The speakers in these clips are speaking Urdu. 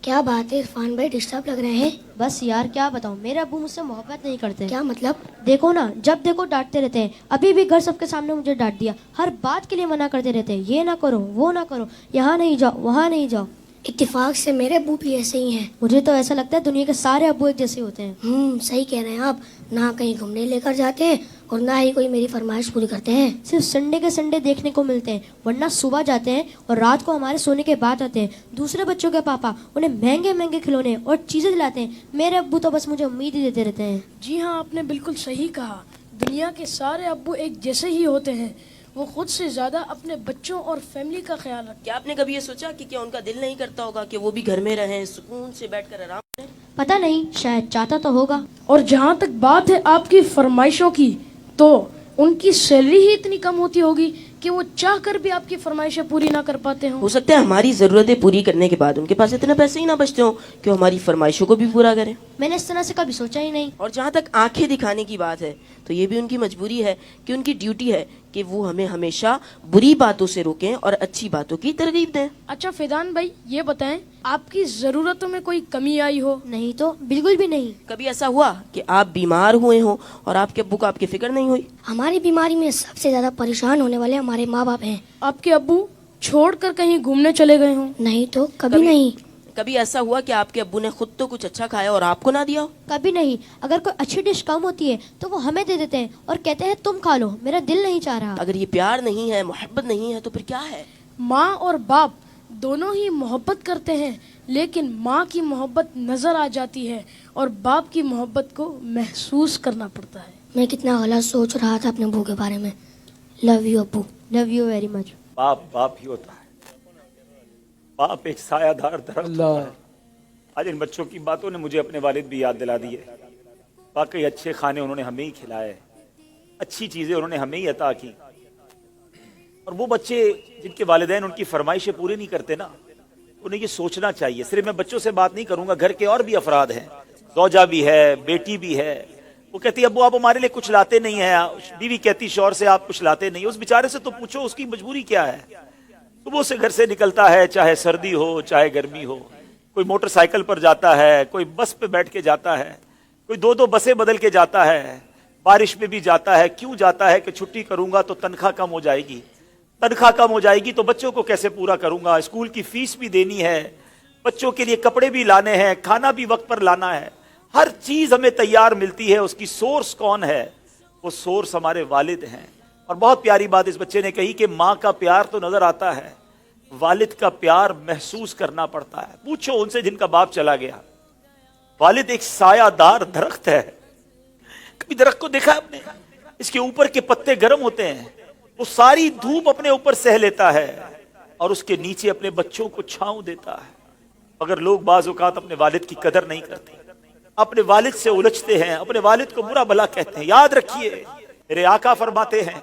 کیا بات ہے عرفان بھائی، ڈسٹرب لگ رہے ہیں؟ بس یار کیا بتاؤں، میرے ابو مجھ سے محبت نہیں کرتے۔ کیا مطلب؟ دیکھو نا، جب دیکھو ڈانٹتے رہتے ہیں۔ ابھی بھی گھر سب کے سامنے مجھے ڈانٹ دیا، ہر بات کے لیے منع کرتے رہتے ہیں، یہ نہ کرو وہ نہ کرو، یہاں نہیں جاؤ وہاں نہیں جاؤ۔ اتفاق سے میرے ابو بھی ایسے ہی ہیں۔ مجھے تو ایسا لگتا ہے دنیا کے سارے ابو ایک جیسے ہوتے ہیں۔ صحیح کہہ رہے ہیں آپ، نہ کہیں گھومنے لے کر جاتے ہیں اور نہ ہی کوئی میری فرمائش پوری کرتے ہیں۔ صرف سنڈے کے سنڈے دیکھنے کو ملتے ہیں، ورنہ صبح جاتے ہیں اور رات کو ہمارے سونے کے بعد آتے ہیں۔ دوسرے بچوں کے پاپا انہیں مہنگے مہنگے کھلونے اور چیزیں دلاتے ہیں، میرے ابو تو بس مجھے امید ہی دیتے رہتے ہیں۔ جی ہاں، آپ نے بالکل صحیح کہا، دنیا کے سارے ابو ایک جیسے ہی ہوتے ہیں۔ وہ خود سے زیادہ اپنے بچوں اور فیملی کا خیال رکھتے ہیں۔ کیا آپ نے کبھی یہ سوچا کہ کیا ان کا دل نہیں کرتا ہوگا کہ وہ بھی گھر میں رہیں، سکون سے بیٹھ کر آرام کریں؟ پتہ نہیں، شاید چاہتا تو ہوگا۔ اور جہاں تک بات ہے آپ کی فرمائشوں کی، تو ان کی سیلری ہی اتنی کم ہوتی ہوگی کہ وہ چاہ کر بھی آپ کی فرمائشیں پوری نہ کر پاتے ہوں۔ ہو سکتا ہے ہماری ضرورتیں پوری کرنے کے بعد ان کے پاس اتنے پیسے ہی نہ بچتے ہوں کہ وہ ہماری فرمائشوں کو بھی پورا کریں۔ میں نے اس طرح سے کبھی سوچا ہی نہیں۔ اور جہاں تک آنکھیں دکھانے کی بات ہے تو یہ بھی ان کی مجبوری ہے کہ ان کی ڈیوٹی ہے کہ وہ ہمیں ہمیشہ بری باتوں سے روکیں اور اچھی باتوں کی ترغیب دیں۔ اچھا فیضان بھائی، یہ بتائیں آپ کی ضرورتوں میں کوئی کمی آئی ہو؟ نہیں تو بالکل بھی نہیں۔ کبھی ایسا ہوا کہ آپ بیمار ہوئے ہوں اور آپ کے ابو کو آپ کی فکر نہیں ہوئی؟ ہماری بیماری میں سب سے زیادہ پریشان ہونے والے ہمارے ماں باپ ہیں۔ آپ کے ابو چھوڑ کر کہیں گھومنے چلے گئے ہوں؟ نہیں تو کبھی نہیں۔ کبھی ایسا ہوا کہ آپ کے ابو نے خود تو کچھ اچھا کھایا اور آپ کو نہ دیا ہو؟ کبھی نہیں۔ اگر کوئی اچھی ڈش کم ہوتی ہے تو وہ ہمیں دے دیتے ہیں اور کہتے ہیں تم کھا لو، میرا دل نہیں چاہ رہا۔ اگر یہ پیار نہیں ہے، محبت نہیں ہے، تو پھر کیا ہے؟ ماں اور باپ دونوں ہی محبت کرتے ہیں، لیکن ماں کی محبت نظر آ جاتی ہے اور باپ کی محبت کو محسوس کرنا پڑتا ہے۔ میں کتنا غلط سوچ رہا تھا اپنے ابو کے بارے میں۔ لو یو ابو۔ Love you very much. باپ باپ ہی ہوتا ہے، باپ ایک سایہ دار درخت ہوتا ہے۔ آج ان بچوں کی باتوں نے مجھے اپنے والد بھی یاد دلا دی ہے۔ واقعی اچھے کھانے انہوں نے ہمیں ہی کھلائے، اچھی چیزیں انہوں نے ہمیں ہی عطا کی۔ اور وہ بچے جن کے والدین ان کی فرمائشیں پوری نہیں کرتے نا، انہیں یہ سوچنا چاہیے۔ صرف میں بچوں سے بات نہیں کروں گا، گھر کے اور بھی افراد ہیں، زوجہ بھی ہے، بیٹی بھی ہے۔ وہ کہتی ابو آپ ہمارے لیے کچھ لاتے نہیں ہیں، بیوی کہتی شوہر سے آپ کچھ لاتے نہیں۔ اس بیچارے سے تو پوچھو اس کی مجبوری کیا ہے۔ صبح سے گھر سے نکلتا ہے، چاہے سردی ہو چاہے گرمی ہو، کوئی موٹر سائیکل پر جاتا ہے، کوئی بس پہ بیٹھ کے جاتا ہے، کوئی دو بسیں بدل کے جاتا ہے، بارش میں بھی جاتا ہے۔ کیوں جاتا ہے؟ کہ چھٹی کروں گا تو تنخواہ کم ہو جائے گی، تنخواہ کم ہو جائے گی تو بچوں کو کیسے پورا کروں گا، اسکول کی فیس بھی دینی ہے، بچوں کے لیے کپڑے بھی لانے ہیں، کھانا بھی وقت پر لانا ہے۔ ہر چیز ہمیں تیار ملتی ہے۔ اس کی سورس کون ہے؟ وہ سورس ہمارے والد ہیں۔ اور بہت پیاری بات اس بچے نے کہی کہ ماں کا پیار تو نظر آتا ہے، والد کا پیار محسوس کرنا پڑتا ہے۔ پوچھو ان سے جن کا باپ چلا گیا۔ والد ایک سایہ دار درخت ہے۔ کبھی درخت کو دیکھا آپ نے؟ اس کے اوپر کے پتے گرم ہوتے ہیں، وہ ساری دھوپ اپنے اوپر سہ لیتا ہے اور اس کے نیچے اپنے بچوں کو چھاؤں دیتا ہے۔ اگر لوگ بعض اوقات اپنے والد کی قدر نہیں کرتے، اپنے والد سے الجھتے ہیں، اپنے والد کو برا بھلا کہتے ہیں، یاد رکھیے میرے آقا فرماتے ہیں،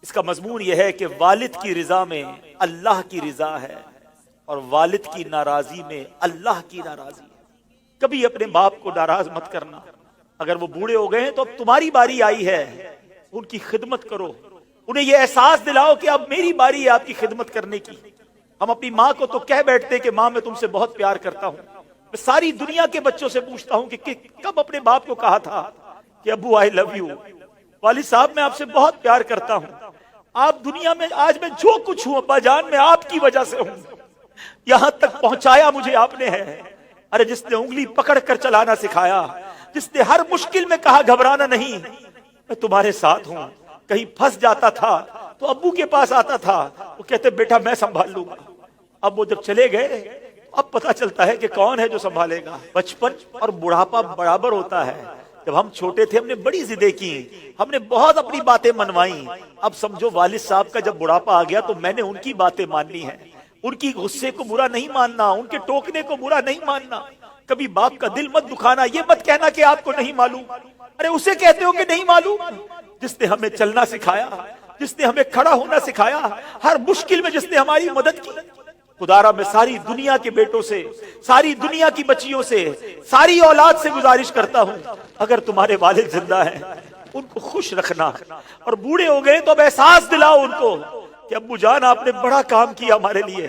اس کا مضمون یہ ہے کہ والد کی رضا میں اللہ کی رضا ہے اور والد کی ناراضی میں اللہ کی ناراضی ہے۔ کبھی اپنے باپ کو ناراض مت کرنا۔ اگر وہ بوڑھے ہو گئے ہیں تو اب تمہاری باری آئی ہے، ان کی خدمت کرو، انہیں یہ احساس دلاؤ کہ اب میری باری ہے آپ کی خدمت کرنے کی۔ ہم اپنی ماں کو تو کہہ بیٹھتے کہ ماں میں تم سے بہت پیار کرتا ہوں۔ میں ساری دنیا کے بچوں سے پوچھتا ہوں کہ کب اپنے باپ کو کہا تھا کہ ابو آئی لو یو، والد صاحب میں آپ سے بہت پیار کرتا ہوں، آپ دنیا میں آج میں جو کچھ ہوں ابا جان میں آپ کی وجہ سے ہوں، یہاں تک پہنچایا مجھے آپ نے ہے۔ ارے جس نے انگلی پکڑ کر چلانا سکھایا، جس نے ہر مشکل میں کہا گھبرانا نہیں، میں تمہارے ساتھ ہوں۔ کہیں پھنس جاتا تھا تو ابو کے پاس آتا تھا، وہ کہتے بیٹا میں سنبھال لوں گا۔ اب وہ جب چلے گئے اب پتا چلتا ہے کہ کون ہے جو سنبھالے گا۔ بچپن اور بڑھاپا برابر ہوتا ہے۔ جب ہم چھوٹے تھے ہم نے بڑی ضدیں کی، ہم نے بہت اپنی باتیں منوائیں۔ اب سمجھو والد صاحب کا جب بڑھاپا آ گیا تو میں نے ان کی باتیں ماننی ہے، ان کی غصے کو برا نہیں ماننا، ان کے ٹوکنے کو برا نہیں ماننا۔ کبھی باپ کا دل مت دکھانا، یہ مت کہنا کہ آپ کو نہیں معلوم۔ ارے اسے کہتے ہو کہ نہیں معلوم جس نے ہمیں چلنا سکھایا، جس نے ہمیں کھڑا ہونا سکھایا، ہر مشکل میں جس نے ہماری مدد کی۔ خدارا میں ساری دنیا کے بیٹوں سے، ساری دنیا کی بچیوں سے، ساری اولاد سے گزارش کرتا ہوں، اگر تمہارے والد زندہ ہیں ان کو خوش رکھنا، اور بوڑھے ہو گئے تو اب احساس دلاؤ ان کو کہ ابو جان آپ نے بڑا کام کیا ہمارے لیے،